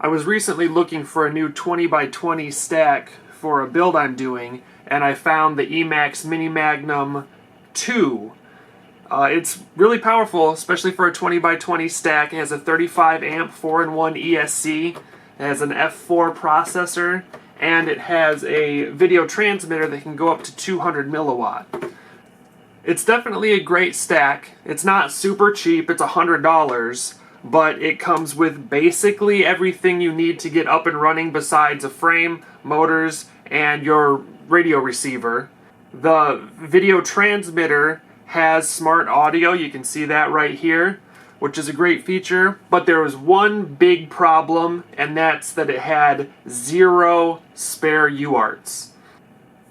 I was recently looking for a new 20 by 20 stack for a build I'm doing, and I found the EMAX Mini Magnum 2. It's really powerful, especially for a 20 by 20 stack. It has a 35 amp 4-in-1 ESC, it has an F4 processor, and it has a video transmitter that can go up to 200 milliwatt. It's definitely a great stack. It's not super cheap, it's $100. But it comes with basically everything you need to get up and running besides a frame, motors, and your radio receiver. The video transmitter has smart audio, you can see that right here, which is a great feature, but there was one big problem, and that's that it had 0 spare UARTs.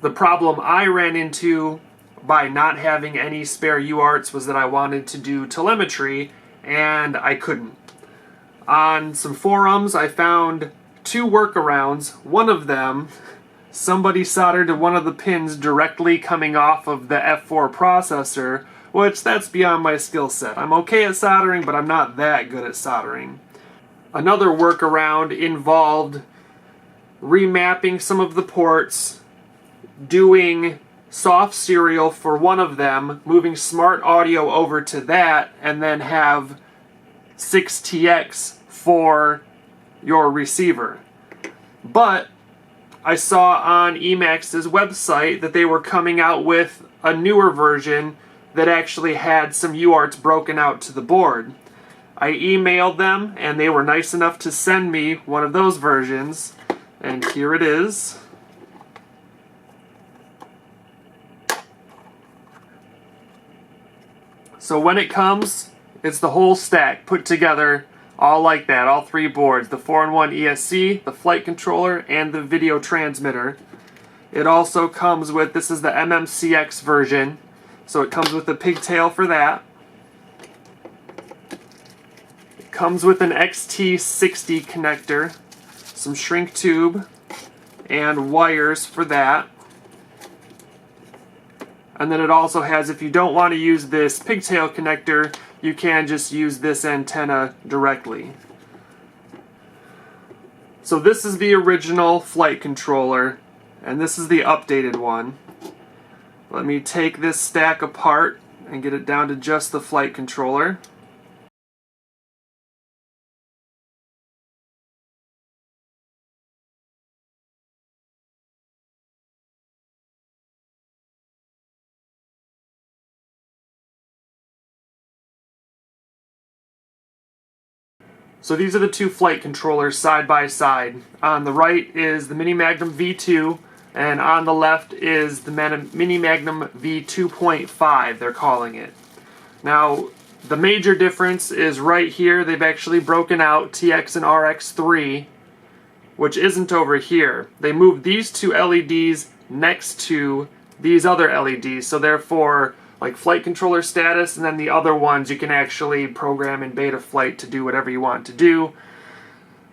The problem I ran into by not having any spare UARTs was that I wanted to do telemetry, and I couldn't. On some forums, I found 2 workarounds. One of them, somebody soldered to one of the pins directly coming off of the F4 processor, which that's beyond my skill set. I'm okay at soldering, but I'm not that good at soldering. Another workaround involved remapping some of the ports, doing soft serial for one of them, moving smart audio over to that, and then have 6TX for your receiver. But I saw on EMAX's website that they were coming out with a newer version that actually had some UARTs broken out to the board. I emailed them and they were nice enough to send me one of those versions, and here it is. So when it comes, it's the whole stack put together, all like that, all 3 boards, the 4-in-1 ESC, the flight controller, and the video transmitter. It also comes with, this is the MMCX version, so it comes with a pigtail for that. It comes with an XT60 connector, some shrink tube, and wires for that. And then it also has, if you don't want to use this pigtail connector, you can just use this antenna directly. So this is the original flight controller, and this is the updated one. Let me take this stack apart and get it down to just the flight controller. So these are the 2 flight controllers side by side. On the right is the Mini Magnum V2, and on the left is the Mini Magnum v2.5, they're calling it. Now, the major difference is right here, they've actually broken out TX and RX3, which isn't over here. They moved these 2 LEDs next to these other LEDs, so therefore, like flight controller status, and then the other ones you can actually program in beta flight to do whatever you want to do.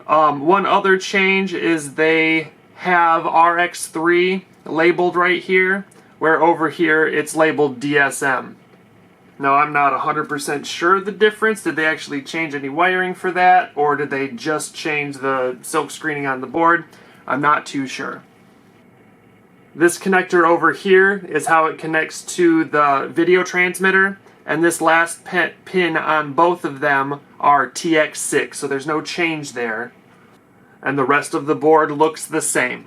One other change is they have RX3 labeled right here, where over here it's labeled DSM. Now I'm not 100% sure the difference. Did they actually change any wiring for that, or did they just change the silk screening on the board? I'm not too sure. This connector over here is how it connects to the video transmitter, and this last pin on both of them are TX6, so there's no change there. And the rest of the board looks the same.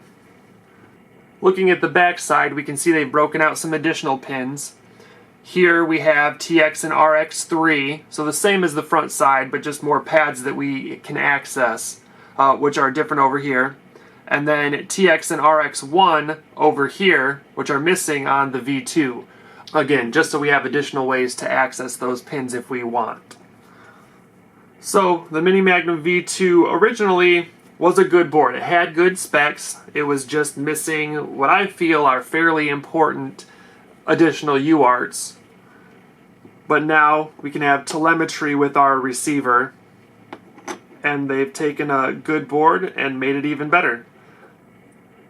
Looking at the back side, we can see they've broken out some additional pins. Here we have TX and RX3, so the same as the front side, but just more pads that we can access, which are different over here. And then TX and RX1 over here, which are missing on the V2. Again, just so we have additional ways to access those pins if we want. So, the Mini Magnum V2 originally was a good board. It had good specs. It was just missing what I feel are fairly important additional UARTs. But now we can have telemetry with our receiver, and they've taken a good board and made it even better.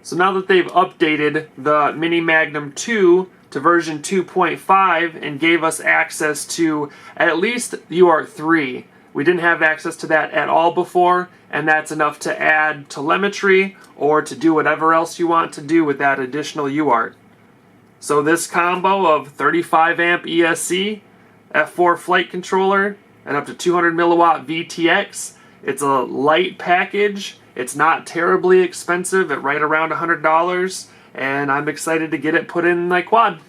So now that they've updated the Mini Magnum 2 to version 2.5 and gave us access to at least UART 3, We didn't have access to that at all before, and that's enough to add telemetry or to do whatever else you want to do with that additional UART. So this combo of 35 amp ESC, F4 flight controller, and up to 200 milliwatt VTX, it's a light package. It's not terribly expensive at right around $100, and I'm excited to get it put in my quad.